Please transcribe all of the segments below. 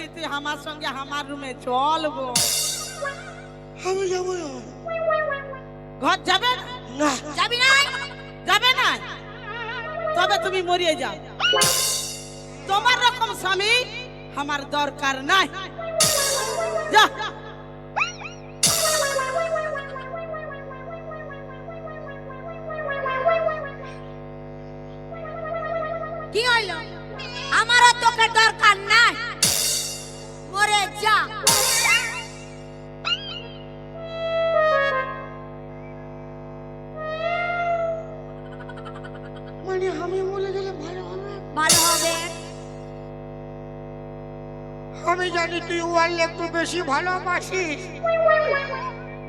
বলছি তুই আমার সঙ্গে আমার রুমে চল গো। আমি যাবো না। ঘর যাবে না যাবি না? যাবে না? তবে তুমি মরিয়ে যাও। তোমার রকম স্বামী আমার দরকার নাই। যা। কি হইলো? আমারও তোকে দরকার নাই, মরে যা। মানে আমি মরে গেলে ভালো হবে? ভালো হবে। আমি জানি তুই ওয়াল একটু বেশি ভালোবাসিস,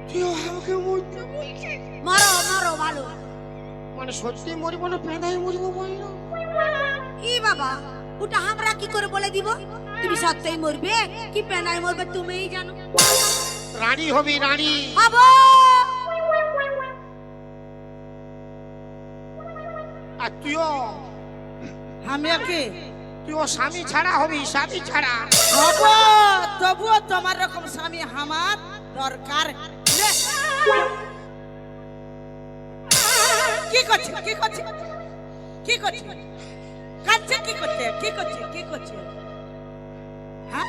তুই আমাকে মরতে বলছিস। মরো মরো ভালো। মানে সত্যি মরবো না পেঁদাই মরবো বললো? ই বাবা, ওটা আমরা কি করে বলে দিব? তুমি সত্যই মরবে কি পেনাই মরবে তুমিই জানো। রানী হবি রানী। হবো। আর তুইও? আমি কি তুইও স্বামী ছাড়া হবি, স্বামী ছাড়া হব। তবুও তোমার রকম স্বামী আমার দরকার নেই। কি করছে কি করছে কি করছে? কাছে কি করছে কি করছে কি করছে? হ্যাঁ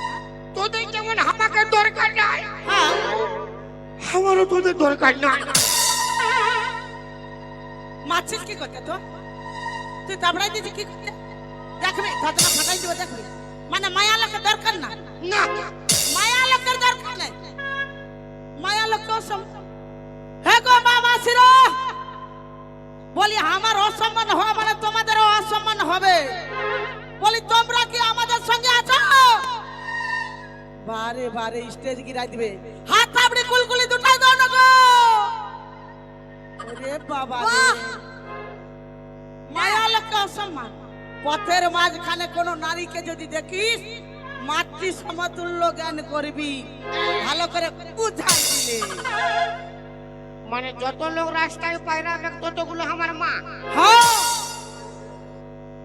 তোদের যেমন আমাকে দরকার নাই, হ্যাঁ আমারও তোদের দরকার নাই। মাছিস কি করতে? তো তুই দাবড়াই দিয়েছিস কি করতে? দেখবি দাদা ফাটাই দিবে দেখবি। মানে মায়া লোকের দরকার না। না মায়া লোকের দরকার নাই। মায়া লোক হে গো মা মাসিরা, বলি আমার অসম্মান হওয়া মানে তোমাদেরও অসম্মান হবে। বলি তোমরা কি আমাদের সঙ্গে আছো? বারে বারে স্টেজ গিরাই দিবে। হাত আপনি কুলকুলি দুটাই দাও না গো। ওরে বাবা রে, মায়া লোককে অসম্মান। পথের মাঝখানে কোন নারীকে যদি দেখিস মাতৃ সমতুল্য জ্ঞান করবি, ভালো করে বুঝাই দিলে। মানে যত লোক রাস্তায় পায়রা ততগুলো আমার মা, হ্যাঁ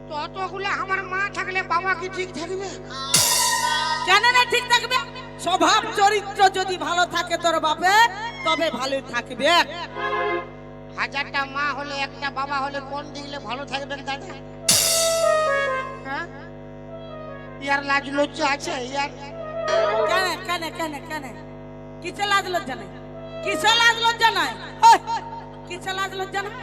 ততগুলো আমার মা থাকলে বাবা কি ঠিক থাকবে? কেন না ঠিক থাকবে? স্বভাব চরিত্র যদি ভালো থাকে তোর বাপে, তবে ভালো থাকবে। হাজারটা মা হলে একটা বাবা হলে কোন দিলে ভালো থাকবেন দাদা? হ্যাঁ, ইয়ার লাজ লজ্জা আছে? ইয়ার কেন কেন কেন কেন কিসে লাজ লজ্জা নাই? কিসে লাজ লজ্জা নাই? ওই, কিসে লাজ লজ্জা নাই?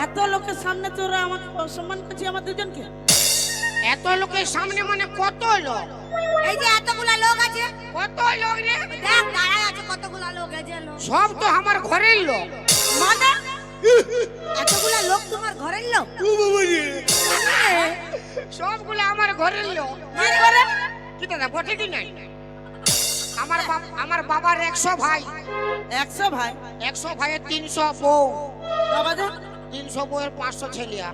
এত লোকের সামনে তোরা আমাকে অসম্মান করছিস আমার দুজনকে। এত লোকের সামনে মানে কত লোক? এই যে এতগুলা লোক আছে, কত লোক রে? দেখ দাঁড়ায় আছে কতগুলা লোক। এই যে লোক সব তো আমার ঘরের লোক। মানে এতগুলা লোক তোমার ঘরের লোক? সবগুলো আমার ঘরের লোক। কি করে? কি দাদা বটে কি নাই? আমার বাবার 100 ভাই। 100 ভাই? 100 ভাইয়ের 300 বউ। বাবা যা 300 বউয়ের 500 ছেলিয়া।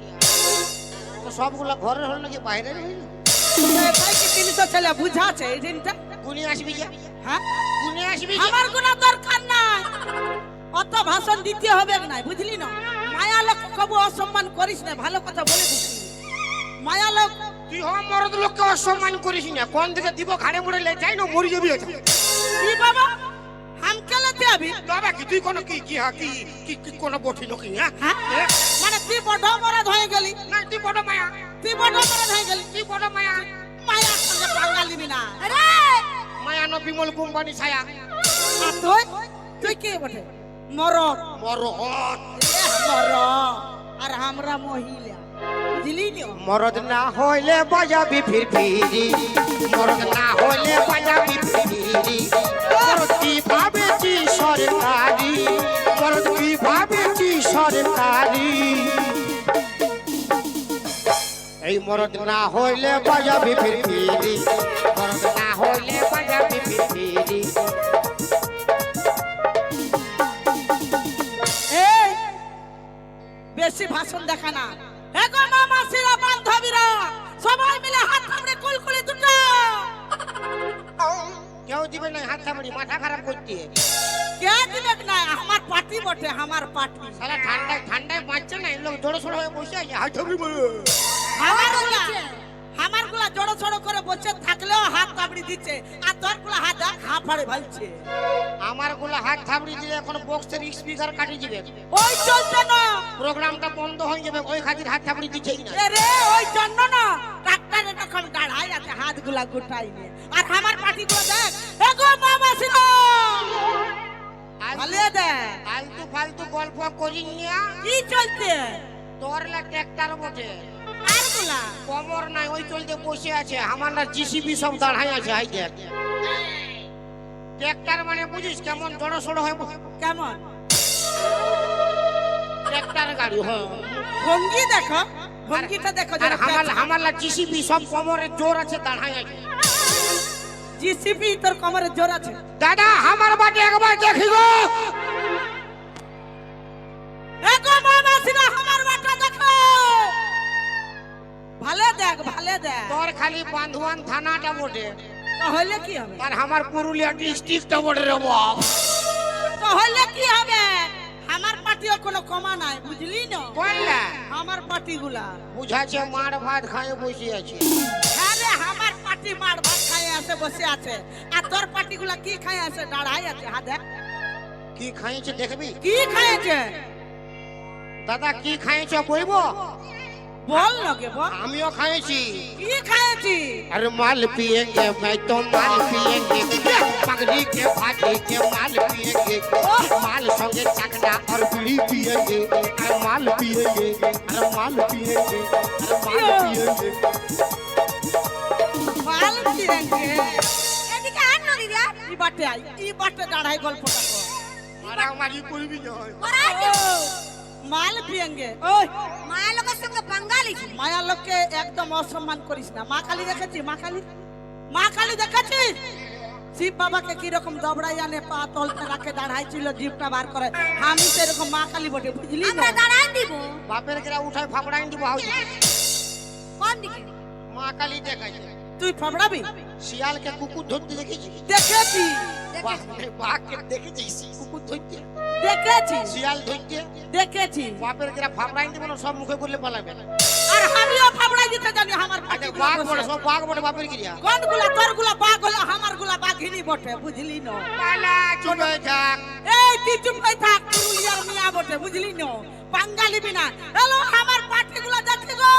তো সবগুলো ঘরের হল নাকি বাইরের হইল? ভাই কি 300 ছেলে বুঝাছে এই দিনটা? গুনে আসবি যা। হ্যাঁ গুনে আসবি যা। আমার কোনো দরকার নাই, অত ভাষণ দিতে হবে না, বুঝলি না? মায়া লোক কবু অসম্মান করিস না, ভালো কথা বলে দিচ্ছি। মায়া লোক তুই হম মরদ লোককে অসম্মান করিস না। কোন দিকে দিব ঘাড়ে মুড়ে লে যাই না মরি যাবি। কি বাবা হাম কেলে দেবি? বাবা কি তুই কোন কি কি কি কি কি কোন বঠি লোক? হ্যাঁ হ্যাঁ মানে তুই বড় মরদ হয়ে গেলি। না তুই বড় মায়া, তুই বড় মরদ হয়ে গেলি। তুই বড় মায়া। মায়ার সঙ্গে পাঙ্গা নিবি না। আরে মায়া ন বিমল কোম্পানি ছায়া। আর তুই তুই কি বটে? মরদ। মরদ মরদ আর আমরা মহিলা, বুঝলি না? মরদ না হইলে বাজাবি ফিরফিরি, মরদ না হইলে বাজাবি ফিরফিরি। মরদ কি ভাবেছি সরকারি, মরদ কি ভাবেছি সরকারি। এই মরদ না হইলে বাজাবি ফিরফিরি, মরদ না হইলে বাজাবি ফিরফিরি। এই বেশি ভাষণ দেখা না। হে গো মা মাসিরা বান্ধবীরা, সবাই মিলে হাত কামড়ে কুলকুলি দুটো। কেউ দিবে না হাত থামড়ি, মাথা খারাপ করতে। কে দিবে না? আমার পার্টি বটে, আমার পার্টি। সালা ঠান্ডায় ঠান্ডায় বাঁচছে না, লোক জোড়ো সোড়ো হয়ে বসে আছে। হাত থামড়ি বলে আমার গুলা জড়ো জড়ো করে বসে থাকলেও হাত তাবড়ি দিচ্ছে আর তোর গুলা হাত হাঁপাড়ে ভালছে। আমার গুলো হাত থাবড়ি দিলে এখন বক্সের স্পিকার কাটি দিবে, ওই চলছে না, প্রোগ্রামটা বন্ধ হয়ে যাবে, ওই খাতির হাত থাবড়ি দিচ্ছেই না। রে ওই জন্য না ডাক্তার এরকম দাঁড়ায় আছে হাত গুলা গোটাই নিয়ে। আর আমার পাটি গুলো দেখ, এগো মামা ছিল ভালো দেখ। আলতু ফালতু গল্প করিস না। কি চলছে তোর লা ট্রাক্টর বটে, আর গুলা কমর নাই, ওই চলতে বসে আছে। আমার না জিসিবি সব দাঁড়াই আছে। হাই দেখ, ট্রাক্টর মানে বুঝিস কেমন জড়ো সড়ো হয়, কেমন ট্রাক্টর গাড়ি। হ্যাঁ, ভঙ্গি দেখো, ভঙ্গিটা দেখো। আর আমার লা জিসিবি সব কমরে জোর আছে, দাঁড়াই আছে। জিসিপি তোর কমরে জোর আছে। দাদা আমার বাড়ি একবার দেখি গো। এগো মামা ছিল আমার বাটা দেখো, ভালো দেখ ভালো দেখ। তোর খালি বান্ধওয়ান থানাটা বটে, তাহলে কি হবে? আর আমার পুরুলিয়া ডিস্ট্রিক্টটা বটে রে বাপ। তাহলে কি হবে? আমার পার্টিও কোনো কমা নাই, বুঝলি না? বললা আমার পার্টি গুলা বুঝাচ্ছে মার ভাত খায় বসে আছে। আরে আমার পার্টি মার ভাত খায় আছে বসে আছে, আর তোর পার্টি গুলা কি খায় আছে দাঁড়াই আছে। হ্যাঁ দেখ কি খাইছে দেখবি। কি খাইছে দাদা কি খাইছে বলবো? বল লগে বল। আমিও খাইছি। কি খাইছি? अरे माल पिएंगे मैं तो माल पिएंगे, पगड़ी के फाटे के माल पिएंगे, माल संगे चकना और बीड़ी पिएंगे, अरे माल पिएंगे, अरे माल पिएंगे, अरे माल पिएंगे। মাল পিয়েঙ্গে। এদিকে আন না দিদা, ই বাটে আই, ই বাটে দাঁড়াই গল্পটা কর। মারামারি করবি নয়। করাই মাল পিয়েঙ্গে। ওই মায়া লোকের সঙ্গে বাঙালি মায়া লোককে একদম অসম্মান করিস না। মা কালী দেখেছিস? মা কালী, মা কালী দেখেছিস? শিব বাবাকে কিরকম দবড়াই আনে, পা তলতে রাখে, দাঁড়াই ছিল, জিভটা বার করে। আমি সেরকম মা কালী বটে, বুঝলি না? আমরা দাঁড়াই দিব। বাপের গেরা উঠায় ফাপড়াই দিব। হাউস কোন দিকে? মা কালী দেখাইছে। তুই ফাবড়াবি? শিয়ালকে কুকুর ধরতে দেখেছি? দেখেছি বাঘকে দেখেছিস কুকুর ধরতে? দেখেছি শিয়াল ধরতে দেখেছি। বাপের গেরা ফাপড়াই দিব না, সব মুখে করলে পালাবে। আর আমিও ফাবড়াই দিতে জানি। আমার আচ্ছা বাঘ বড়, সব বাঘ বড় বাপের গিরা। কোন গুলা তোর গুলা বাঘ হলো, আমার গুলা বাঘিনী বটে, বুঝলি না? পালা চলে যাক। এই তুই চুপ হয়ে থাক, পুরুলিয়ার মিয়া বটে, বুঝলি না? বাঙালি বিনা। হ্যালো আমার পার্টি গুলা দেখি গো,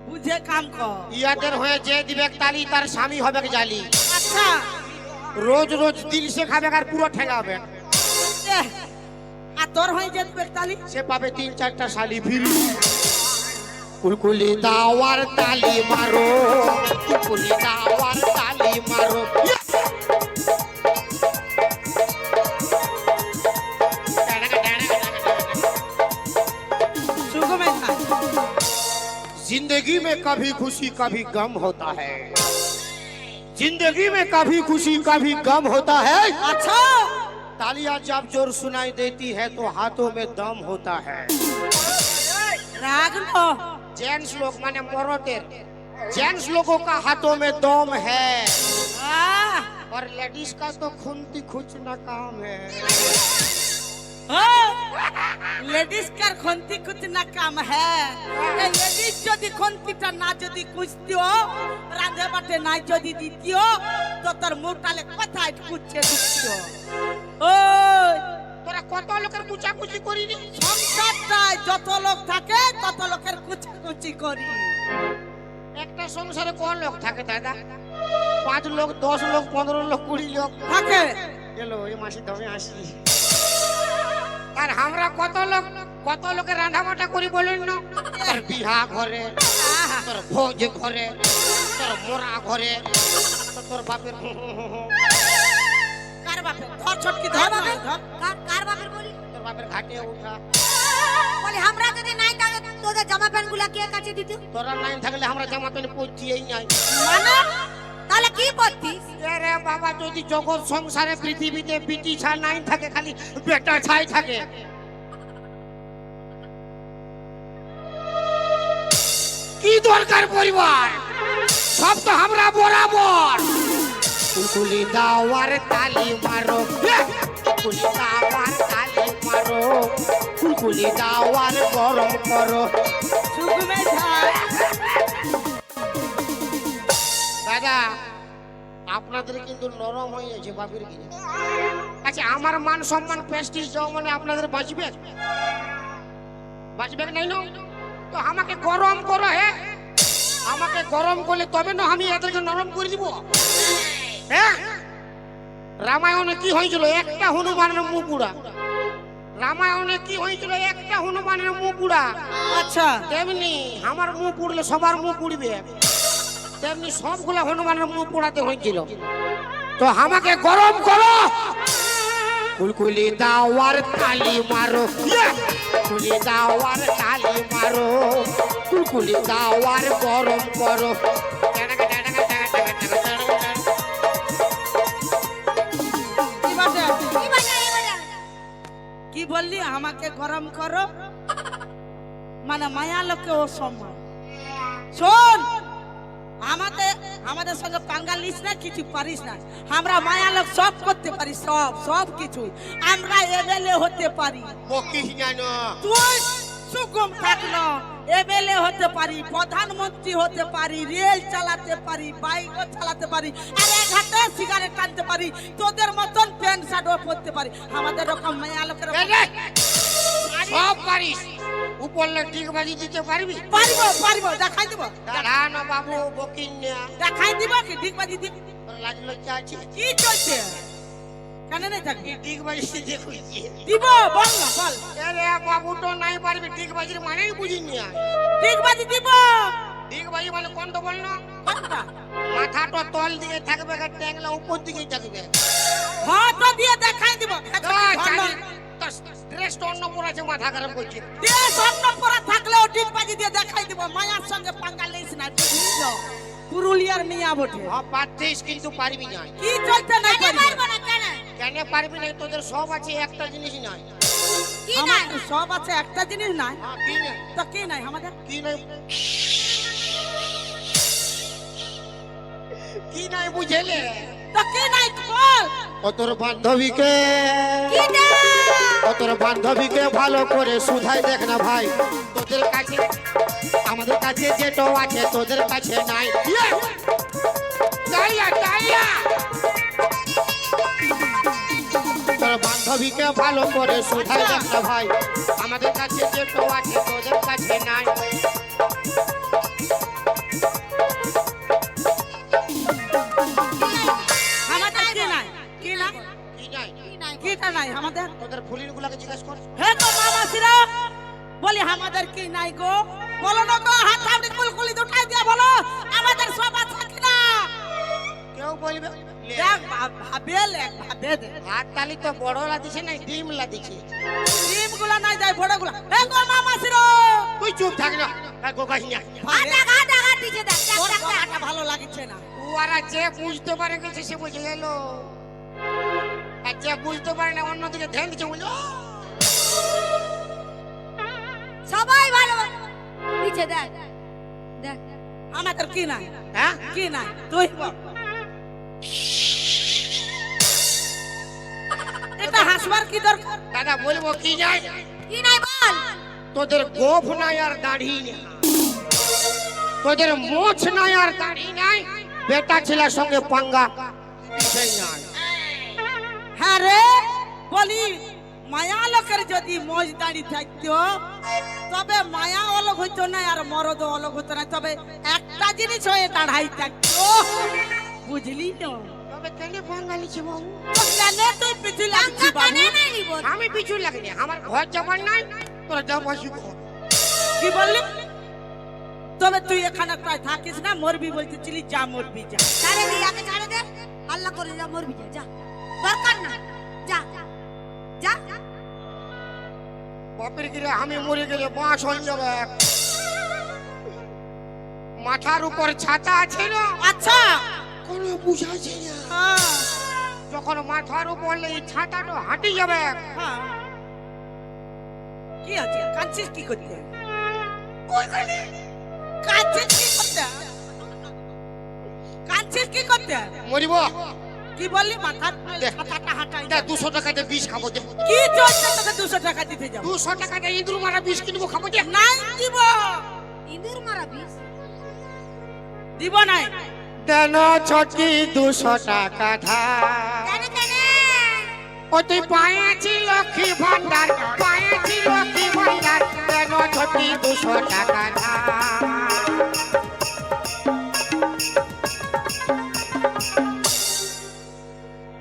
বুঝে কাম কর। ইয়াদের হয়ে যে দিবে তালি, তার স্বামী হবে জালি। আচ্ছা রোজ রোজ দিল সে খাবে আর পুরো ঠেকাবে। এহ, আর তোর হয়ে যেতে তালি সে পাবে 3-4টা শালি ফিরি। কুলকুলি দাওয়ার তালি মারো, কুলকুলি দাওয়ার তালি মারো। সুগমে থাক। जिंदगी में कभी खुशी कभी गम होता है, जिंदगी में कभी खुशी कभी गम होता है। আচ্ছা तालियां जब जोर सुनाई देती है तो हाथों में दम होता है। রাগ নো। जेंट्स लोग माने मरोतेर, जेंट्स लोगों का हाथों में दम है, আহ, और लेडीज का तो खुनती खुचना काम है। লেডিস কার খন্তি কুচনা কাম হ্যাঁ। এই লেডিস যদি খন্তিটা না যদি কুচতিও, রাঁধে বাটে নাই যদি দিতিও, তো তোর মুখটালে কোথায় কুচছে ঢুকতিও। ওই তোরা কত লোকের কুচাকুচি করিনি? সংসারটায় যত লোক থাকে তত লোকের কুচাকুচি করি। একটা সংসারে কোন লোক থাকে দাদা? 5 লোক, 10 লোক, 15 লোক, 20 লোক থাকে। গেল এই মাসে দমে আসি। আর আমরা কত লোকের রান্না বাটা করি বলুন না? তোর বিহা ঘরে, তোর ভোজ ঘরে, তোর মোরা ঘরে, তোর বাপের কার বাপে? ধর ছটকি ধর বাপে ধর। কার বাপের বলি? তোর বাপের ঘাটে উঠা। বলি আমরা যদি নাই থাকে তোদের জামা প্যান্ট গুলা কে কাছে দিত? তোরা নাই থাকলে আমরা জামা প্যান্ট পরতেই নাই। মানে তাহলে কি করতিস? আরে বাবা, যদি জগৎ সংসারে পৃথিবীতে বিটি ছা নাই থাকে, খালি বেটা ছাই থাকে। কি দরকার পরিবার? সব তো আমরা বরাবর। কুলকুলি দাওয়ার তালি মারো, কুলকুলি দাওয়ার তালি মারো। মারো কুলকুলি দাও আর গরম করো। সুগুমে ঝাল। দাদা আপনাদের কিন্তু নরম হয়ে গেছে বাপের গিরে। আচ্ছা আমার মান সম্মান প্রেস্টিজ যাও মানে আপনাদের বাঁচবে বাঁচবে নাই না? তো আমাকে গরম করো। হ্যাঁ আমাকে গরম করলে তবে না আমি এদেরকে নরম করে দিব। হ্যাঁ রামায়ণে কি হয়েছিল? একটা হনুমানের মুখ পুড়া। রামায়ণে কি হয়েছিল? একটা হনুমানের মুখ পুড়া। আচ্ছা তেমনি আমার মুখ পুড়লে সবার মুখ পুড়বে, তেমনি সবগুলা হনুমানের মুখ পোড়াতে হয়েছিল। তো আমাকে গরম করো, কুলকুলি দাও আর তালি মারো, কুলকুলি দাও আর তালি মারো, কুলকুলি দাও আর গরম করো। কি বলছে? কি বললি? আমাকে গরম করো মানে মায়া লোকে অসম্মান। শোন আমাদের সঙ্গে পাঙ্গা লিস না, কিছু পারিস না। আমরা মায়া লোক সব করতে পারি, সব কিছু আমরা এমএলএ হতে পারি। তুই সুগম থাকলো এমএলএ হতে পারি, প্রধানমন্ত্রী হতে পারি, রেল চালাতে পারি, বাইকও চালাতে পারি, আর এক হাতে সিগারেট টানতে পারি, তোদের মতন প্যান্ট শার্টও পরতে পারি। আমাদের রকম মায়া লোকের সব পারিস। উপরলে ডিগবাজি দিতে পারবি? পারবো দেখাই দিব। দাঁড়া না বাবু বকিন না, দেখাই দিব কি ডিগবাজি দিব? লাজ লজ্জা আছে? কি চলছে? কেন নেই থাকবি? ডিগবাজি দেখুই দিব, বল না বল। আরে বাবু তো নাই পারবি, ডিগবাজির মানেই বুঝিনি। ডিগবাজি দিব। ডিগবাজি মানে কোন তো বল না? কোনটা? মাথাটা তল দিকে থাকবে, ট্যাংলা উপর দিকেই থাকবে। হাত দিয়ে দেখাই দিব। ড্রেস তো অন্য পরে আছে, মাথা খারাপ করছে। দেশ অন্য পরা থাকলেও ডিগবাজি দিয়ে দেখাই দিব। মায়ার সঙ্গে পাঙ্গা লইস না, বুঝলি? পুরুলিয়ার মিয়া বটে। পারতিস কিন্তু পারবি না। কি চলতে নাই পারবো না? কেন পারবি না? তোদের সব আছে, একটা জিনিস নাই। কি নাই? সব আছে, একটা জিনিস নাই। কি নাই? তো কি নাই আমাদের? কি নাই? কি নাই বুঝেলে? তো কি নাই বল। তোর বান্ধবীকে, তোর বান্ধবীকে ভালো করে শুধাই দেখ না ভাই। তোদের কাছে আমাদের কাছে যেটা আছে তোদের কাছে নাই। তোর বান্ধবীকে ভালো করে শুধাই দেখ না ভাই, আমাদের কাছে যেটা আছে তোদের কাছে নাই। আমাদের কি নাই? কি নাই? কি নাই? কিটা নাই আমাদের? তোদের ফুলির গুলাকে জিজ্ঞাসা কর। হে গো মামাসিরা, বলি আমাদের কি নাই গো? বলো না গো, হাত আপনি কুলকুলি দুটাই দিয়ে বলো আমাদের সব আছে কিনা? কেউ বলবে দেখ ভাবে দে। হাত তালি তো বড়লা দিছে না, ডিম লা দিছে। ডিম গুলা নাই যায় বড় গুলা। হে গো মামাসিরা, তুই চুপ থাক না, গোগাই না। আগা দিছে দেখ তোর কথাটা ভালো লাগছে না। ওরা যে বুঝতে পারে গেছে সে বুঝে গেল, আর যে বুঝতে পারে না অন্যদিকে ধ্যান দিচ্ছে বুঝলো। সবাই ভালো দিছে দেখ দেখ। আমাদের কি নাই? হ্যাঁ কি নাই তুই বল। এটা হাসবার কি দরকার? দাদা বলবো কি নাই? কি নাই বল। তোদের গোফ নাই আর দাড়ি নাই, তোদের মোছ নাই আর দাড়ি নাই, বেটা ছেলের সঙ্গে পাঙ্গা সেই নাই। হ্যাঁ রে, বলি মায়া লোকের যদি মোজ দাড়ি থাকতো তবে মায়া অলগ হইতো না আর মরদ অলগ হতো না, তবে একটা জিনিস হয়ে দাঁড়াই থাকতো, বুঝলি তো? তবে কেন পাঙ্গা লিছি বাবু? তো কেন তুই পিছু লাগছিস বাবু? আমি পিছু লাগিনি, আমার ঘর যাবার নাই, তোরা যা বসি ঘর। কি বললি? তবে তুই এখানে প্রায় থাকিস না, মরবি বলতেছিলি, যা মরবি যা। ছাড়ে দে, আগে ছাড়ে দে। আল্লাহ করে যা, মরবি যা, যা। দরকার না, যা যা। বাপের গিরে আমি মরে গেলে বাঁশ হয়ে যাবে। মাথার উপর ছাতা আছে না, আচ্ছা কোনো বুঝাচ্ছে না। হ্যাঁ যখন মাথার উপর এই ছাতাটা হাঁটি যাবে, হ্যাঁ। কি আছে? কাঁদছিস কি করতে? কাঁদছিস কি করতে? কাঁদছিস কি করতে? মরিব। কি বললি মাথা দেখ। ছাতাটা হাঁটাই দে 200 টাকাতে বিষ খাবো দে। কি চলছে তোকে 200 টাকা দিতে যাব 200 টাকাতে ইঁদুর মারা বিষ কিনবো খাবো দে। নাই দিব ইঁদুর মারা বিষ দিব নাই দেন ছোটি 200 টাকা ধার। কেন কেন ও তুই পায়েছি লক্ষ্মী ভান্ডার, পায়েছি লক্ষ্মী ভান্ডার, দেন ছোটি 200 টাকা ধার।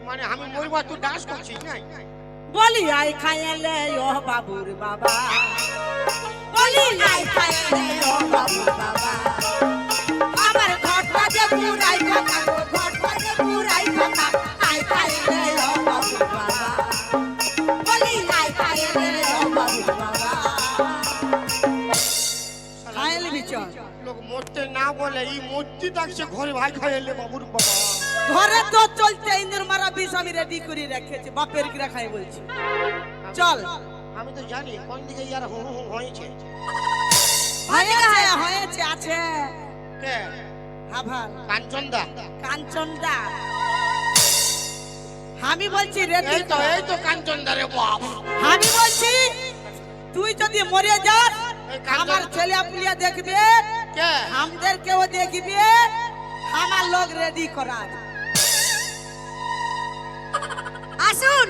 মানে আমি মরবা তুই ডান্স করছিস না? বলি আই খাইলে ও বাবুর বাবা বলি আই খাইলে ও বাবুর বাবা আমার ঘরটা যে পুরাই কথা ঘরটা যে পুরাই কথা আই খাইলে ও বাবুর বাবা বলি আই খাইলে ও বাবুর বাবা খাইলে বিচন লোক মরতে না বলে এই মূর্তি ডাকছে ঘরে ভাই খাইলে বাবুর বাবা। ঘরে তো চলতে ইন্দুর মারা বিষ আমি রেডি করে রেখেছি বাপের গিরা খাই বলছি চল আমি তো জানি কোন দিকে ইয়ার হু হু হয়েছে। হয়েছে হয়েছে আছে কে? হাভাল কাঞ্চনদা। কাঞ্চনদা আমি বলছি রেডি এই তো কাঞ্চনদা রে বাপ। আমি বলছি তুই যদি মরে যাস এই কাঞ্চন- আমার ছেলে পুলিয়া দেখবে কে? আমাদের কেউ দেখবে আমার লোক রেডি করা আছে। আসুন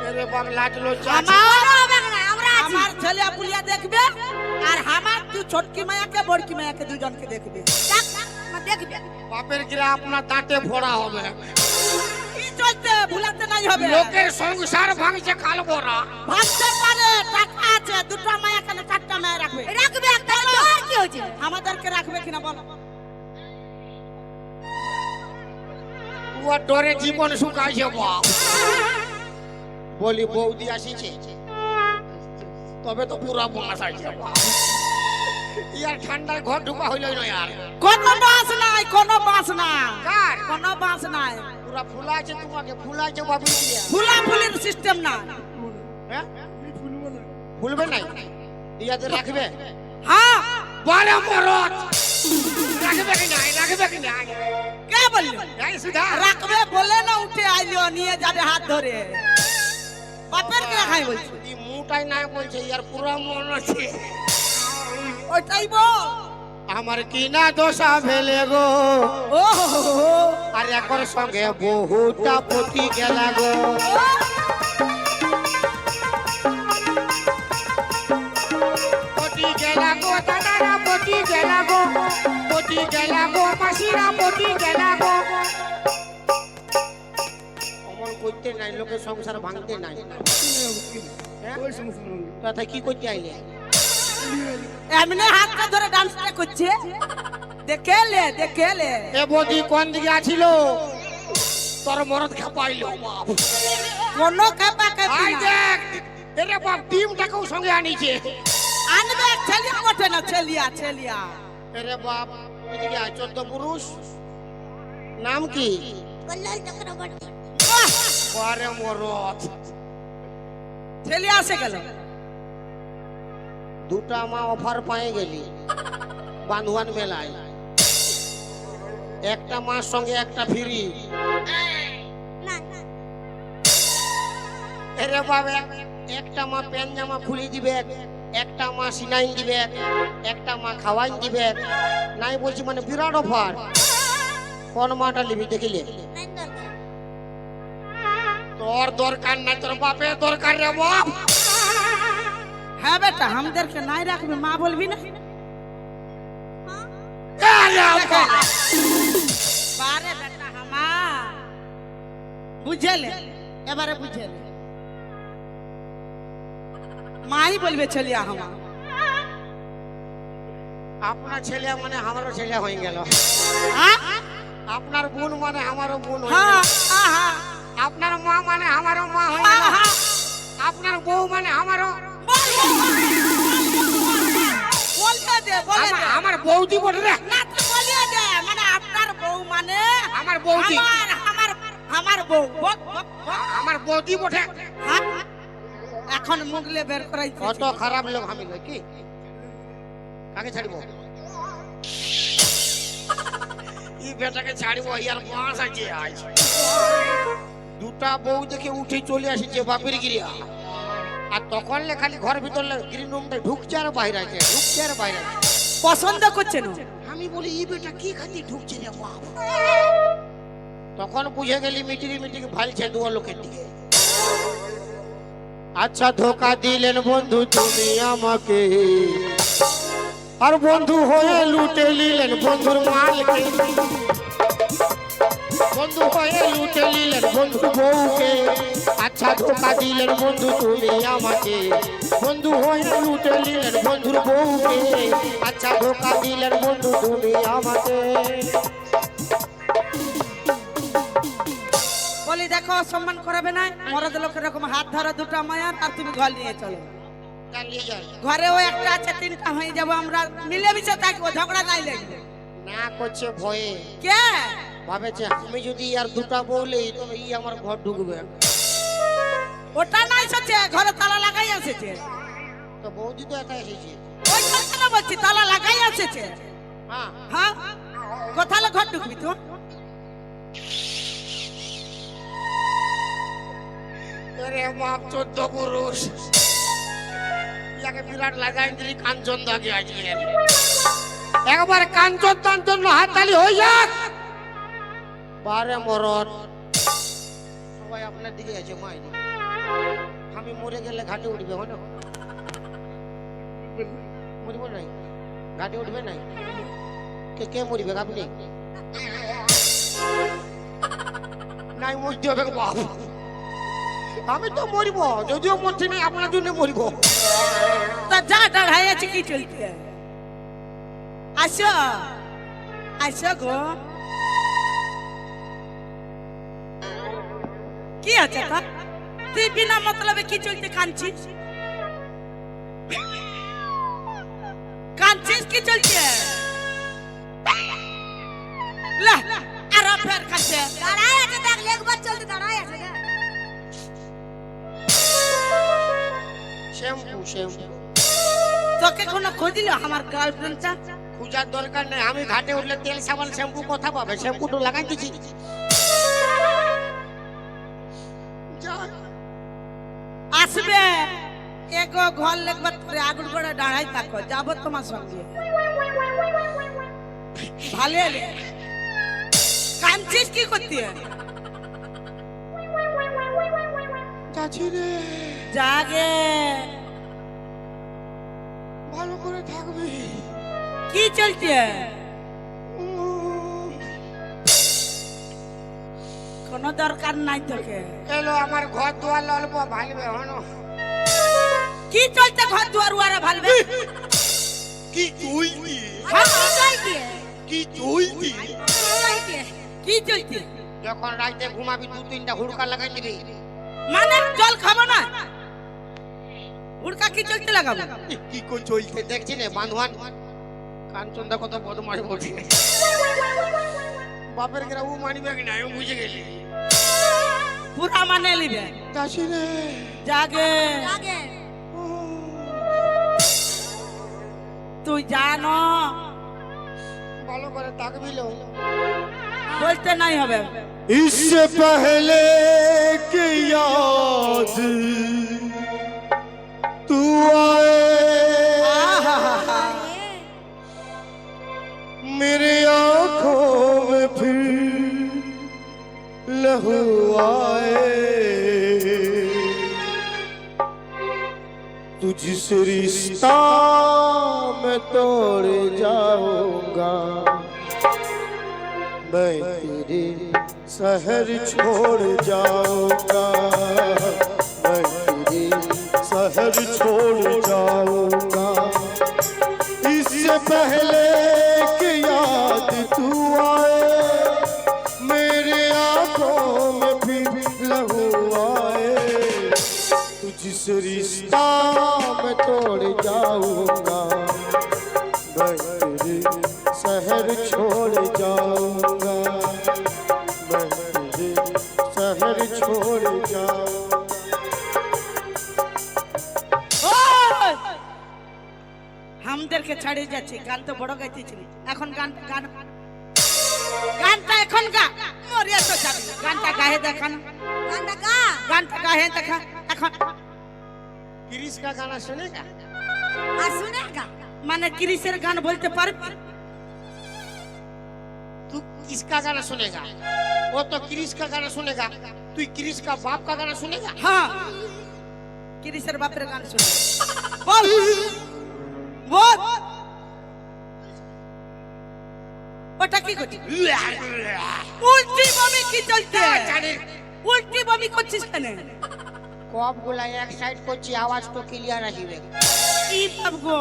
এরে বাপ লাজ লজ্জা আছে। আমার হবে না আমরা আছি আমার ছেলে পুলিয়া দেখবে আর আমার তুই ছোটকি মায়াকে বড়কি মায়াকে দুজনকে দেখবে দেখ দেখবে বাপের গিরা আপনার দাঁতে ফোড়া হবে। কি চলতে ভুলাতে নাই হবে লোকের সংসার ভাঙছে কাল বড়া। ভাবতে পারে টাকা আছে দুটো মায়া কেন চারটা মায়া রাখবে রাখবে একটা তোর কি হয়েছে আমাদেরকে রাখবে কিনা বল ও ডরে জীবন শুকাইছে বাপ। বলি বৌদি আসিছে তবে তো পুরা বাঁশ আছে বাপ। ইয়ার ঠান্ডায় ঘর ঢুকা হইল না ইয়ার। কোনো বাস নাই কোনো বাস না কার? কোনো বাস নাই পুরা ফুলাইছে তোমাকে ফুলাইছে বাবু দিয়া। ফুলা ফুলির সিস্টেম না হ্যাঁ? ফুলবে নাই ইয়াতে রাখবে। হ্যাঁ বলে মরদ রাখবে কি নাই রাখবে কি নাই? কে বলল এই সুধা রাখবে বলে না উঠে আইলো নিয়ে যাবে হাত ধরে বাপের কে রাখাই বলছে এই মুটাই নাই বলছে ইয়ার পুরা মন আছে। ওইটাই বল আমার কি না দোষা ফেলে গো ও আর একর সঙ্গে বহুটা পতি গেলা গো। পতি গেলা গো দাদারা পতি গেলা গো, পতি গেলা গো মাসিরা পতি গেলা গো। অমন করতে নাই লোকের সংসার ভাঙতে নাই। হ্যাঁ? কথা কি করতে আইলে? এমনি হাতটা ধরে ডান্সটা করছে দেখে লে এ বদি কোন দিকে আছিল তোর মরদ খাপাইলো বাপ। কোনো কাপা কাপি আই না দেখ এরে বাপ টিমটাকেও সঙ্গে আনিছে। আনবে ছেলে কোটে না ছেলিয়া এরে বাপ এদিকে আয় 14 পুরুষ। নাম কি? কল্যাণ চক্রবর্তী বাহ, পরে মরদ। ছেলে আসে গেল দুটা মা অফার পায়ে গেলি বান্ধবান মেলায়। একটা মার সঙ্গে একটা ফ্রি। না না এরে বাবা একটা মা প্যান্ট জামা খুলি দিবে, একটা মা সিনাইন দিবে, একটা মা খাওয়াইন দিবে। নাই বলছি মানে বিরাট অফার। কোন মাটা লিবি দেখিলে? নাই দরকার তোর দরকার নাই তোর বাপের দরকার রে বাপ। হ্যাঁ বেটা আমাদেরকে নাই রাখবে মা বলবি না বারে বেটা হামা বুঝেলে এবারে বুঝেলে মাই বলবে ছেলিয়া হামা আপনার ছেলে মানে আমারও ছেলে হয়ে গেল। হ্যাঁ আপনার বোন মানে আমারও বোন হয়ে হ্যাঁ গেল। হ্যাঁ আপনার মা মানে আমারও মা হয়ে গেল। হ্যাঁ আপনার বউ মানে আমারও বলতে দে বলে দে আমার বৌদি বটে রে। না তুই বলিয়ে দে মানে আপনার বউ মানে আমার বৌদি আমার বউ বক, বক, বক। আমার বৌদি বটে। হ্যাঁ? এখন মুগলে বের করাই কত খারাপ লোক আমি নই কি? কাকে ছাড়িব? বেটাকে ছাড়বো ইয়ার বাস আছে আজ দুটা বউ দেখে উঠে চলে আসছে বাপের গিরিয়া আর তখন খালি ঘর ভিতর গ্রিন রুমটা ঢুকছে আর বাইরে আছে ঢুকছে আর বাইরে আছে পছন্দ করছে না আমি বলি এই বেটা কি খাতি ঢুকছে রে বাপ তখন বুঝে গেলি মিটিং ফালছে দুয়া লোকের দিকে আচ্ছা ধোকা দিলেন বন্ধু তুমি আমাকে আর বন্ধু হয়ে লুটে নিলেন বন্ধুর মালকে বন্ধু হয়ে লুটে নিলেন বন্ধুর বউকে আচ্ছা ধোকা দিলেন বন্ধু তুমি আমাকে বন্ধু হয়ে লুটে নিলেন বন্ধুর বউকে আচ্ছা ধোকা দিলেন বন্ধু তুমি আমাকে বলি দেখো সম্মান করাবে না মরদ লোকের এরকম হাত ধরা দুটো মায়ার আর তুমি ঘর নিয়ে চলো চালিয়ে যান ঘরেও একটা আছে তিনটা হয়ে যাবো আমরা মিলেমিশে থাকবো ঝগড়া নাই লাগবে না করছে ভয়ে কে ভাবেছে আমি যদি আর দুটা বলি তো ই আমার ঘর ঢুকবে ওটা নাই সচ্ছে ঘরে তালা লাগাই এসেছে তো বৌদি তো একা এসেছে ওই কথা বলছি তালা লাগাই এসেছে হ্যাঁ হ্যাঁ কোথায় ঘর ঢুকবি তো আরে বাপ 14 পুরুষ ইয়াকে বিরাট লাগাই দিলি কাঞ্চন দাগে আজকে একবার কাঞ্চন তার জন্য হাততালি হয়ে যাক বারে মরণ সবাই আপনার দিকে আছে মাই আমি মরে গেলে ঘাটে উঠবে হলো মরিব নাই ঘাটে উঠবে নাই কে কে মরিবে আপনি নাই মরতে হবে বাপ আমি তো মরিব যদিও মরছি নাই আপনার জন্য মরিব তা যা দাঁড়াই আছে কি চলছে আসো আসো গো কি আছে তা তুই বিনা মতলবে কি চলতে কাঁদছিস কাঁদছিস কি চলছে লা আর ফের কাছে দাঁড়ায় আছে দেখ একবার চলতে দাঁড়ায় আছে দেখ শ্যাম্পু তোকে কোনো খুঁজিল আমার গার্লফ্রেন্ডটা খুঁজার দরকার নেই আমি ঘাটে উঠলে তেল সাবান শ্যাম্পু কথা পাবে শ্যাম্পুটা লাগাই দিচ্ছি আসবে এগো ঘর লেগবার পরে আগুন করে দাঁড়াই থাকো যাবো তোমার সঙ্গে ভালো এলে কাঁদছিস কি করতে চাচি রে জাগে ভালো করে থাকবি কি চলছে কোনো দরকার নাই তোকে এলো আমার ঘর দুয়ার অল্প ভালবে হনো কি চলছে ঘর দুয়ার উয়ারা ভালবে কি চুইতি হ্যাঁ চলছে কি চুইতি চলছে কি চলছে যখন রাতে ঘুমাবি 2-3টা হুড়কা লাগাই দিবি মানে জল খাবো না উড়কা কি চলতে লাগাবো কি কই চলতে দেখছি না বান্ধবান কাঞ্চনদা কত বদমাশ বলছে বাপের গ্রা ও মানি ব্যাগ নাই ও বুঝে গেলি পুরা মানে লিবে চাচি রে জাগে লাগে তুই জানো ভালো করে থাকবি লো বলতে নাই হবে इससे पहले कि याद तू आए मेरे आँखों में फिर लहू आए तुझसे रिश्ता मैं तोड़ जाऊंगा मैं तेरे शहर छोड़ जाऊंगा मैं तेरे शहर छोड़ जाऊंगा इससे पहले कि याद तू आए मेरे आंखों में भी लहू आए तुझसे रिश्ता मैं तोड़ जाऊंगा मैं तेरे शहर छोड़ जाऊंगा मैं तेरे शहर छोड़ जाऊंगा আমাদেরকে ছাড়িয়ে যাচ্ছে গান তো বড় গাইতেছিলি এখন গান গান গানটা এখন গা মরিয়া তো যাবি গানটা গায়ে দেখান गाना गा গানটা গায়ে দেখা এখন क्रिस का गाना सुनेगा आ सुनेगा মানে ক্রিসের গান বলতে পারবি तू किसका गाना सुनेगा वो तो क्रिस का गाना सुनेगा तू क्रिस का बाप का गाना सुनेगा হ্যাঁ ক্রিসের বাপের গান শুনে বল বল ওটা কি করছিস উল্টি বমি কি চলছে জানি উল্টি বমি করছিস কেন कब गुला एक साइड को ची आवाज तो क्लियर रहिबे কি ভাবগো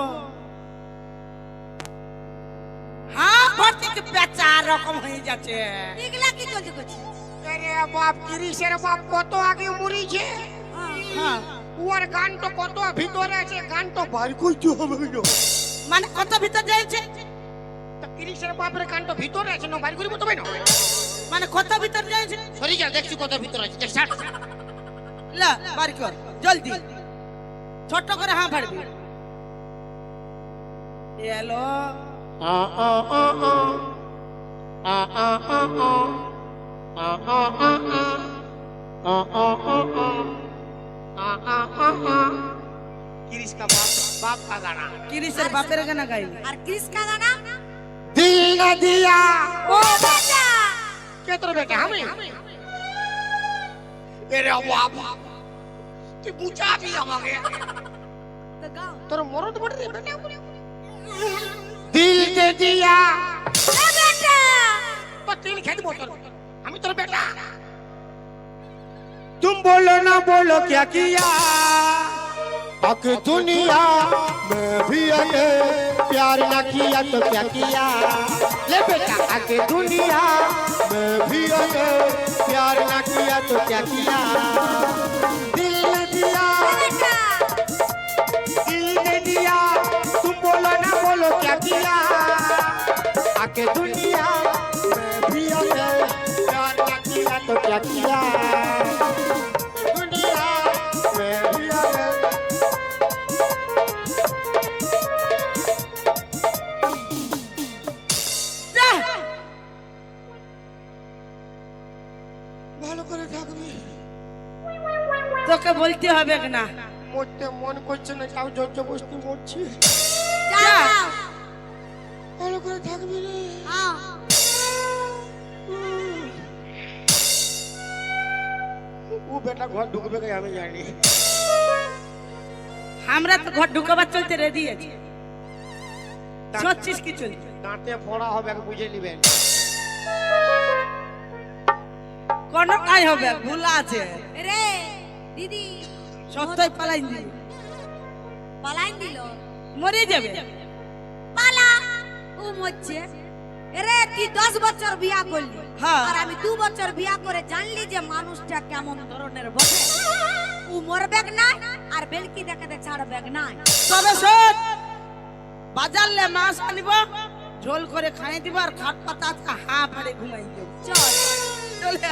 হ্যাঁ ভর্তি কে পেঁচা রকম হয়ে যাচ্ছে इगला की चलते कुछ अरे बाप क्रिसेर बाप কত আগে মরি যে হ্যাঁ ওর গান তো কত ভিতরে আছে গান তো বার কইতে হবে গো মানে কত ভিতর যাইছে তো ক্রিসের বাপের গান তো ভিতরে আছে না বার করিব তবে না মানে কত ভিতর যাইছে সরি যা দেখছি কত ভিতরে আছে দেখ ছাড় লা বার কর জলদি ছোট করে হ্যাঁ ফাড়বি হ্যালো আ আ আ আ আ আ আ আ আ আ क्रिस का बाप का गाना ক্রিসের বাপের গান গাইলি और किस का गाना दिल न दिया ओ बेटा के तोर बेटा हमें अरे बाप तू पूछा भी हमारे तो गाओ तोर मरद बड़ रे बेटा दिल दे दिया ए बेटा तो तीन खेत बोतल हम तोर बेटा तुम बोलो ना बोलो क्या किया अक दुनिया में भी अके प्यार ना किया तो क्या किया ले बेटा अक दुनिया में भी अके प्यार ना किया तो क्या किया दिल ने दिया बेटा दिल ने दिया तुम बोलो ना बोलो क्या किया आके दुनिया में भी अके प्यार ना किया तो क्या किया दुनिया में भी अके যা ভালো করে থাকবি তোকে বলতে হবে না মরতে মন করছে না তাও জবরদস্তি মরছি जाओ ভালো করে থাকবি রে हां ও বেটা ঘর ঢুকবে কি আমি জানি আমরা তো ঘর ঢুকাবার চলতে রেডি আছি সোচ্ছিস কি চলছে দাঁতে ফোড়া হবে বুঝে নিবেন কোন কাজ হবে ভুলা আছে रे दीदी সত্যই পালাই দিবি পালাইন দিল মরে যাবে পালা ও মরছে রে তুই 10 বছর বিয়া করলি হ্যাঁ। আর আমি 2 বছর বিয়া করে জানলি যে মানুষটা কেমন ধরনের বটে ও মরবেক না আর বেলকি দেখাতে ছাড়বেক না তবে শোন বাজারলে মাছ আনিব ঝোল করে খাই দিব আর খাট পাতা আজকে হাঁ ফাড়ে ঘুমাই দেব চল চলে